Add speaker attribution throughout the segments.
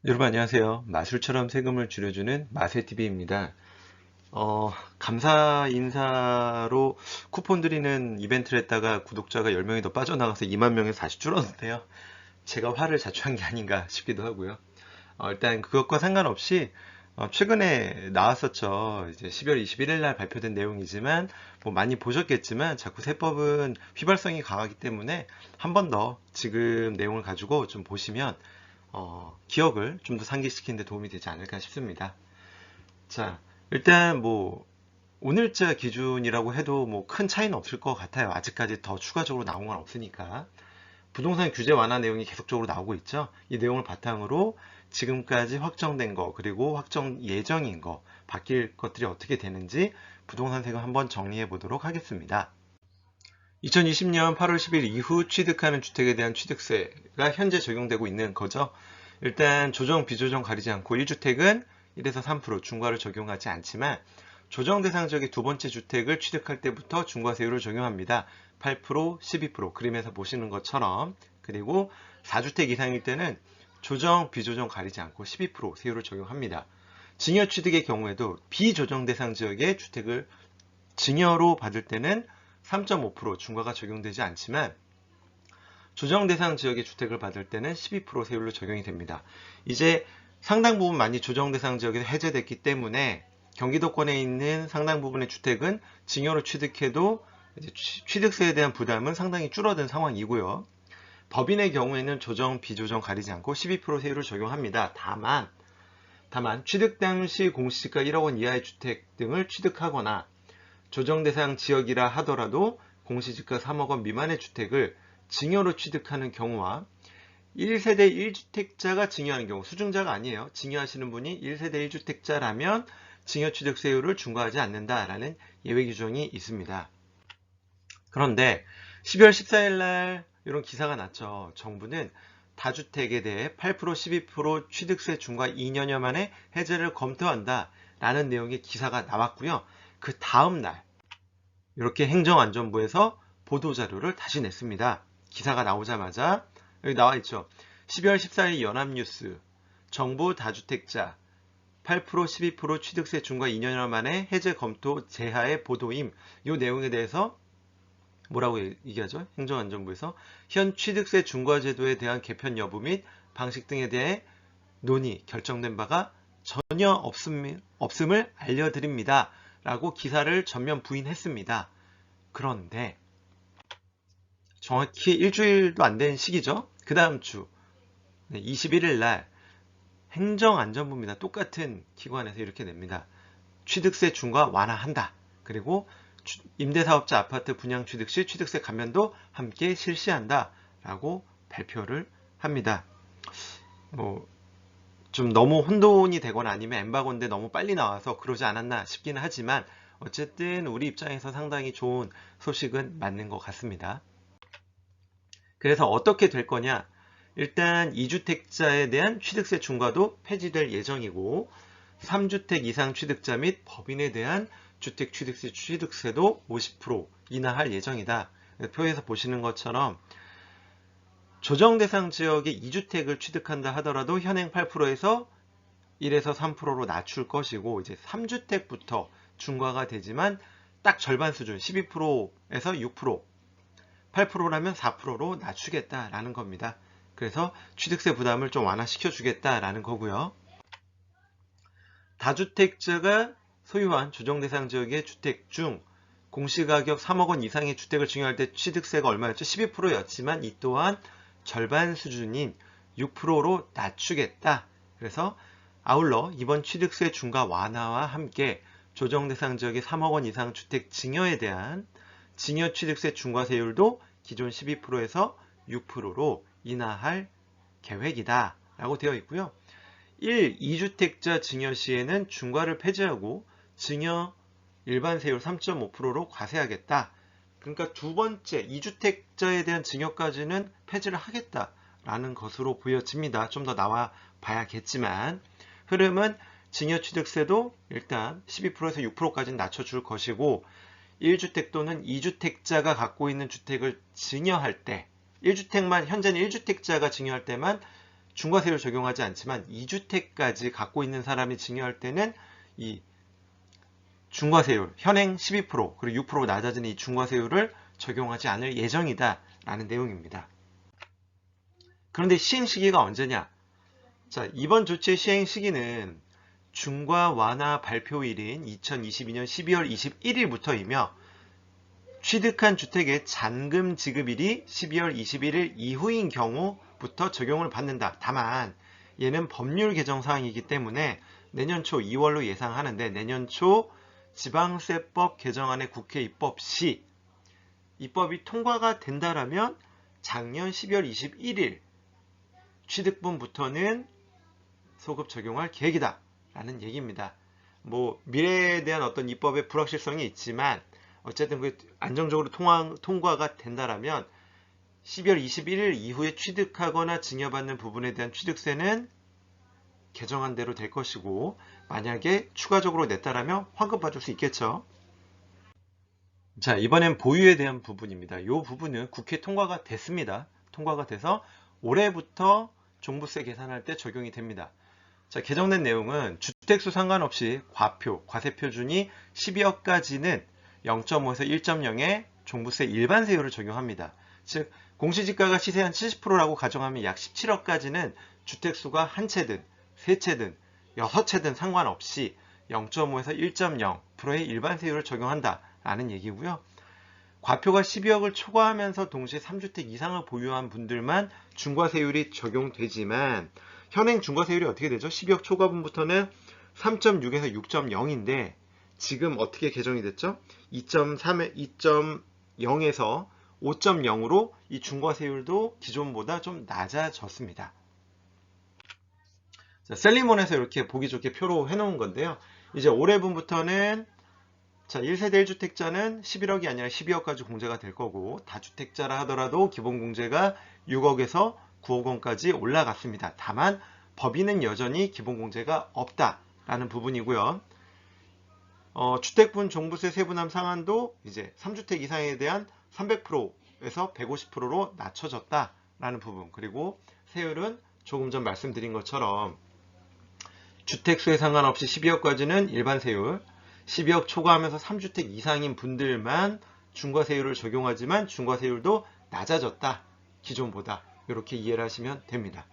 Speaker 1: 여러분 안녕하세요. 마술처럼 세금을 줄여주는 마세TV입니다. 감사 인사로 쿠폰 드리는 이벤트를 했다가 구독자가 10명이 더 빠져나가서 2만 명에서 다시 줄었는데요. 제가 화를 자초한 게 아닌가 싶기도 하고요. 일단 그것과 상관없이 최근에 나왔었죠. 이제 12월 21일 날 발표된 내용이지만 뭐 많이 보셨겠지만 자꾸 세법은 휘발성이 강하기 때문에 한 번 더 지금 내용을 가지고 좀 보시면 기억을 좀 더 상기시키는 데 도움이 되지 않을까 싶습니다. 자, 일단 뭐 오늘자 기준이라고 해도 뭐 큰 차이는 없을 것 같아요. 아직까지 더 추가적으로 나온 건 없으니까. 부동산 규제 완화 내용이 계속적으로 나오고 있죠. 이 내용을 바탕으로 지금까지 확정된 거, 그리고 확정 예정인 거, 바뀔 것들이 어떻게 되는지 부동산 세금 한번 정리해 보도록 하겠습니다. 2020년 8월 10일 이후 취득하는 주택에 대한 취득세가 현재 적용되고 있는 거죠. 일단 조정, 비조정 가리지 않고 1주택은 1에서 3% 중과를 적용하지 않지만 조정 대상 지역의 두 번째 주택을 취득할 때부터 중과세율을 적용합니다. 8%, 12% 그림에서 보시는 것처럼. 그리고 4주택 이상일 때는 조정, 비조정 가리지 않고 12% 세율을 적용합니다. 증여 취득의 경우에도 비조정 대상 지역의 주택을 증여로 받을 때는 3.5% 중과가 적용되지 않지만 조정 대상 지역의 주택을 받을 때는 12% 세율로 적용이 됩니다. 이제 상당 부분 많이 조정 대상 지역에서 해제됐기 때문에 경기도권에 있는 상당 부분의 주택은 증여로 취득해도 이제 취득세에 대한 부담은 상당히 줄어든 상황이고요. 법인의 경우에는 조정, 비조정 가리지 않고 12% 세율을 적용합니다. 다만 취득 당시 공시지가 1억 원 이하의 주택 등을 취득하거나 조정 대상 지역이라 하더라도 공시지가 3억 원 미만의 주택을 증여로 취득하는 경우와 1세대 1주택자가 증여하는 경우, 수증자가 아니에요. 증여하시는 분이 1세대 1주택자라면 증여취득세율을 중과하지 않는다라는 예외 규정이 있습니다. 그런데 12월 14일 날 이런 기사가 났죠. 정부는 다주택에 대해 8%, 12% 취득세 중과 2년여 만에 해제를 검토한다 라는 내용의 기사가 나왔고요. 그 다음 날 이렇게 행정안전부에서 보도자료를 다시 냈습니다. 기사가 나오자마자 여기 나와 있죠. 12월 14일 연합뉴스 정부 다주택자 8%, 12% 취득세 중과 2년 만에 해제 검토 제하의 보도임. 이 내용에 대해서 뭐라고 얘기하죠? 행정안전부에서 현 취득세 중과 제도에 대한 개편 여부 및 방식 등에 대해 논의 결정된 바가 전혀 없음을 알려드립니다. 라고 기사를 전면 부인했습니다. 그런데 정확히 일주일도 안 된 시기죠. 그 다음 주 21일 날 행정안전부입니다. 똑같은 기관에서 이렇게 냅니다. 취득세 중과 완화한다. 그리고 임대사업자 아파트 분양 취득 시 취득세 감면도 함께 실시한다. 라고 발표를 합니다. 좀 너무 혼돈이 되거나 아니면 엠바고인데 너무 빨리 나와서 그러지 않았나 싶기는 하지만 어쨌든 우리 입장에서 상당히 좋은 소식은 맞는 것 같습니다. 그래서 어떻게 될 거냐? 일단 2주택자에 대한 취득세 중과도 폐지될 예정이고 3주택 이상 취득자 및 법인에 대한 주택 취득세도 50% 인하할 예정이다. 표에서 보시는 것처럼 조정 대상 지역의 2주택을 취득한다 하더라도 현행 8%에서 1에서 3%로 낮출 것이고 이제 3주택부터 중과가 되지만 딱 절반 수준 12%에서 6%, 8%라면 4%로 낮추겠다라는 겁니다. 그래서 취득세 부담을 좀 완화시켜 주겠다라는 거고요. 다주택자가 소유한 조정 대상 지역의 주택 중 공시가격 3억 원 이상의 주택을 증여할 때 취득세가 얼마였죠? 12%였지만 이 또한 절반 수준인 6%로 낮추겠다. 그래서 아울러 이번 취득세 중과 완화와 함께 조정 대상 지역의 3억 원 이상 주택 증여에 대한 증여 취득세 중과세율도 기존 12%에서 6%로 인하할 계획이다 라고 되어 있고요. 1, 2주택자 증여 시에는 중과를 폐지하고 증여 일반세율 3.5%로 과세하겠다. 그러니까 두 번째 2주택자에 대한 증여까지는 폐지를 하겠다라는 것으로 보여집니다. 좀 더 나와 봐야겠지만 흐름은 증여취득세도 일단 12%에서 6%까지는 낮춰줄 것이고 1주택 또는 2주택자가 갖고 있는 주택을 증여할 때 1주택만 현재는 1주택자가 증여할 때만 중과세율 적용하지 않지만 2주택까지 갖고 있는 사람이 증여할 때는 이 중과세율, 현행 12% 그리고 6% 낮아지는 이 중과세율을 적용하지 않을 예정이다 라는 내용입니다. 그런데 시행 시기가 언제냐? 자, 이번 조치의 시행 시기는 중과 완화 발표일인 2022년 12월 21일부터이며 취득한 주택의 잔금 지급일이 12월 21일 이후인 경우부터 적용을 받는다. 다만 얘는 법률 개정 사항이기 때문에 내년 초 2월로 예상하는데 내년 초 지방세법 개정안의 국회 입법 시 입법이 통과가 된다라면 작년 12월 21일 취득분부터는 소급 적용할 계획이다 라는 얘기입니다. 뭐 미래에 대한 어떤 입법의 불확실성이 있지만 어쨌든 그 안정적으로 통과가 된다라면 12월 21일 이후에 취득하거나 증여받는 부분에 대한 취득세는 개정한 대로 될 것이고 만약에 추가적으로 냈다라면 환급받을 수 있겠죠. 자, 이번엔 보유에 대한 부분입니다. 이 부분은 국회 통과가 됐습니다. 통과가 돼서 올해부터 종부세 계산할 때 적용이 됩니다. 자, 개정된 내용은 주택수 상관없이 과표, 과세표준이 12억까지는 0.5에서 1.0의 종부세 일반세율을 적용합니다. 즉 공시지가가 시세 한 70%라고 가정하면 약 17억까지는 주택수가 한 채든 세 채든 여섯 채든 상관없이 0.5에서 1.0%의 일반세율을 적용한다 라는 얘기고요. 과표가 12억을 초과하면서 동시에 3주택 이상을 보유한 분들만 중과세율이 적용되지만 현행 중과세율이 어떻게 되죠? 12억 초과분부터는 3.6에서 6.0인데 지금 어떻게 개정이 됐죠? 2.0에서 5.0으로 이 중과세율도 기존보다 좀 낮아졌습니다. 자, 셀리몬에서 이렇게 보기 좋게 표로 해놓은 건데요. 이제 올해분부터는 자, 1세대 1주택자는 11억이 아니라 12억까지 공제가 될 거고 다주택자라 하더라도 기본공제가 6억에서 9억 원까지 올라갔습니다. 다만 법인은 여전히 기본공제가 없다라는 부분이고요. 주택분 종부세 세분함 상한도 이제 3주택 이상에 대한 300%에서 150%로 낮춰졌다라는 부분. 그리고 세율은 조금 전 말씀드린 것처럼 주택수에 상관없이 12억까지는 일반 세율, 12억 초과하면서 3주택 이상인 분들만 중과세율을 적용하지만 중과세율도 낮아졌다. 기존보다. 이렇게 이해를 하시면 됩니다.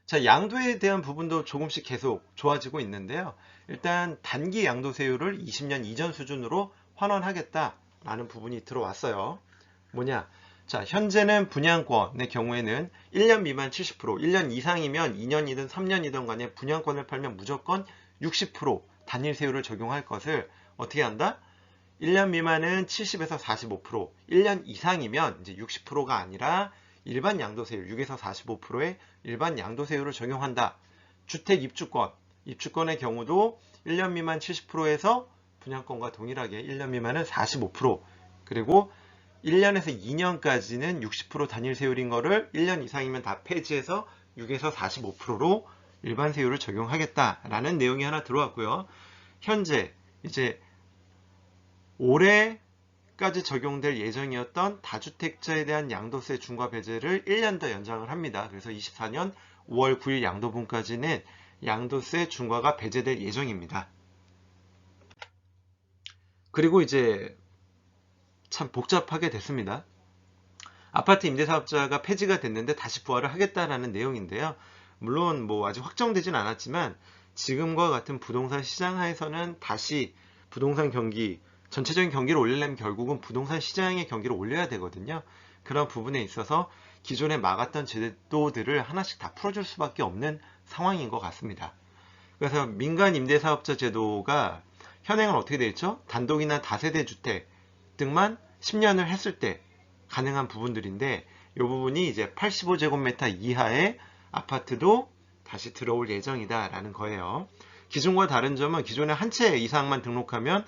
Speaker 1: 자, 양도에 대한 부분도 조금씩 계속 좋아지고 있는데요. 일단 단기 양도세율을 20년 이전 수준으로 환원하겠다라는 부분이 들어왔어요. 뭐냐? 자, 현재는 분양권의 경우에는 1년 미만 70%, 1년 이상이면 2년이든 3년이든 간에 분양권을 팔면 무조건 60% 단일세율을 적용할 것을 어떻게 한다? 1년 미만은 70에서 45%, 1년 이상이면 이제 60%가 아니라 일반 양도세율 6에서 45%의 일반 양도세율을 적용한다. 주택 입주권의 경우도 1년 미만 70%에서 분양권과 동일하게 1년 미만은 45%, 그리고 1년에서 2년까지는 60% 단일세율인 거를 1년 이상이면 다 폐지해서 6에서 45%로 일반 세율을 적용하겠다라는 내용이 하나 들어왔고요. 현재 이제 올해까지 적용될 예정이었던 다주택자에 대한 양도세 중과 배제를 1년 더 연장을 합니다. 그래서 24년 5월 9일 양도분까지는 양도세 중과가 배제될 예정입니다. 그리고 이제 참 복잡하게 됐습니다. 아파트 임대사업자가 폐지가 됐는데 다시 부활을 하겠다라는 내용인데요. 물론 뭐 아직 확정되진 않았지만 지금과 같은 부동산 시장 하에서는 다시 부동산 경기, 전체적인 경기를 올리려면 결국은 부동산 시장의 경기를 올려야 되거든요. 그런 부분에 있어서 기존에 막았던 제도들을 하나씩 다 풀어줄 수밖에 없는 상황인 것 같습니다. 그래서 민간 임대사업자 제도가 현행은 어떻게 되어 있죠? 단독이나 다세대 주택 등만 10년을 했을 때 가능한 부분들인데 이 부분이 이제 85제곱미터 이하의 아파트도 다시 들어올 예정이다 라는 거예요. 기존과 다른 점은 기존에 한 채 이상만 등록하면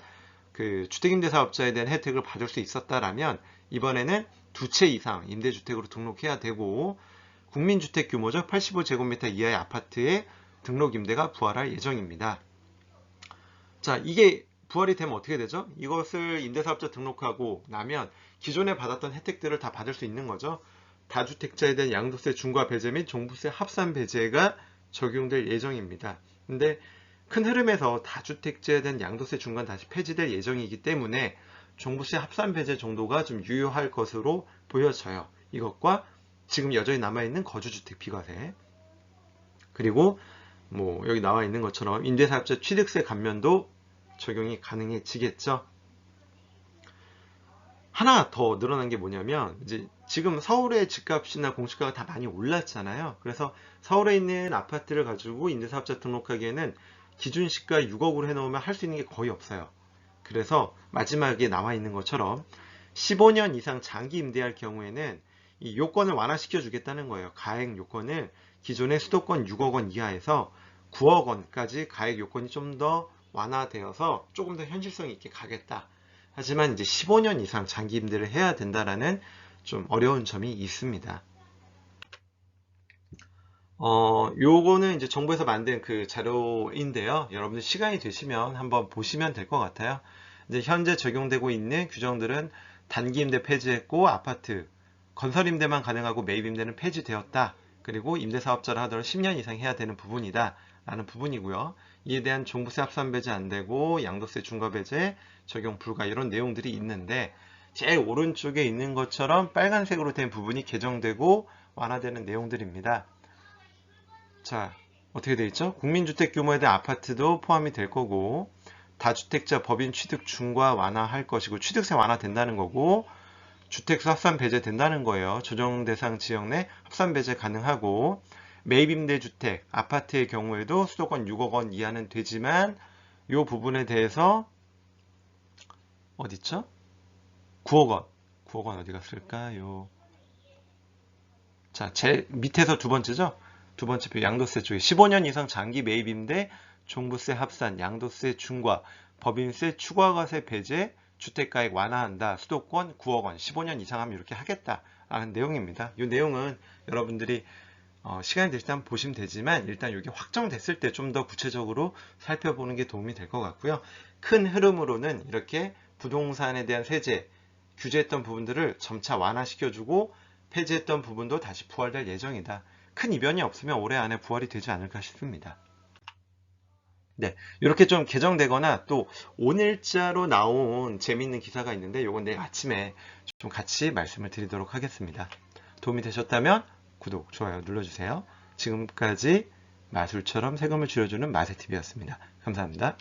Speaker 1: 그 주택임대사업자에 대한 혜택을 받을 수 있었다라면 이번에는 두 채 이상 임대주택으로 등록해야 되고 국민주택 규모죠. 85제곱미터 이하의 아파트의 등록임대가 부활할 예정입니다. 자, 이게 부활이 되면 어떻게 되죠? 이것을 임대사업자 등록하고 나면 기존에 받았던 혜택들을 다 받을 수 있는 거죠. 다주택자에 대한 양도세 중과 배제 및 종부세 합산 배제가 적용될 예정입니다. 근데 큰 흐름에서 다주택자에 대한 양도세 중과는 다시 폐지될 예정이기 때문에 종부세 합산 배제 정도가 좀 유효할 것으로 보여져요. 이것과 지금 여전히 남아있는 거주주택 비과세, 그리고 뭐 여기 나와 있는 것처럼 임대사업자 취득세 감면도 적용이 가능해지겠죠. 하나 더 늘어난 게 뭐냐면, 이제 지금 서울의 집값이나 공시가가 다 많이 올랐잖아요. 그래서 서울에 있는 아파트를 가지고 임대사업자 등록하기에는 기준 시가 6억으로 해놓으면 할 수 있는 게 거의 없어요. 그래서 마지막에 나와 있는 것처럼 15년 이상 장기 임대할 경우에는 이 요건을 완화시켜 주겠다는 거예요. 가액 요건을 기존의 수도권 6억 원 이하에서 9억 원까지 가액 요건이 좀 더 완화되어서 조금 더 현실성 있게 가겠다. 하지만 이제 15년 이상 장기 임대를 해야 된다라는 좀 어려운 점이 있습니다. 요거는 이제 정부에서 만든 그 자료인데요. 여러분들 시간이 되시면 한번 보시면 될 것 같아요. 이제 현재 적용되고 있는 규정들은 단기 임대 폐지했고, 아파트 건설 임대만 가능하고 매입 임대는 폐지되었다. 그리고 임대사업자를 하더라도 10년 이상 해야 되는 부분이다 라는 부분이고요. 이에 대한 종부세 합산 배제 안 되고 양도세 중과 배제 적용 불가, 이런 내용들이 있는데, 제일 오른쪽에 있는 것처럼 빨간색으로 된 부분이 개정되고 완화되는 내용들입니다. 자, 어떻게 되어 있죠? 국민주택 규모에 대한 아파트도 포함이 될 거고, 다주택자 법인 취득 중과 완화할 것이고, 취득세 완화된다는 거고, 주택수 합산 배제된다는 거예요. 조정 대상 지역 내 합산 배제 가능하고, 매입임대주택, 아파트의 경우에도 수도권 6억 원 이하는 되지만, 이 부분에 대해서 어디있죠? 9억 원. 9억 원 어디 갔을까요? 자, 제 밑에서 두 번째죠? 두 번째 표 양도세 쪽에 15년 이상 장기 매입임대, 종부세 합산, 양도세 중과, 법인세 추가과세 배제, 주택가액 완화한다. 수도권 9억 원, 15년 이상 하면 이렇게 하겠다라는 내용입니다. 이 내용은 여러분들이 시간이 되실 때 한번 보시면 되지만, 일단 이게 확정됐을 때 좀 더 구체적으로 살펴보는 게 도움이 될 것 같고요. 큰 흐름으로는 이렇게 부동산에 대한 세제, 규제했던 부분들을 점차 완화시켜주고 폐지했던 부분도 다시 부활될 예정이다. 큰 이변이 없으면 올해 안에 부활이 되지 않을까 싶습니다. 네, 이렇게 좀 개정되거나 또 오늘자로 나온 재미있는 기사가 있는데, 이건 내일 아침에 좀 같이 말씀을 드리도록 하겠습니다. 도움이 되셨다면 구독, 좋아요 눌러주세요. 지금까지 마술처럼 세금을 줄여주는 마세TV였습니다. 감사합니다.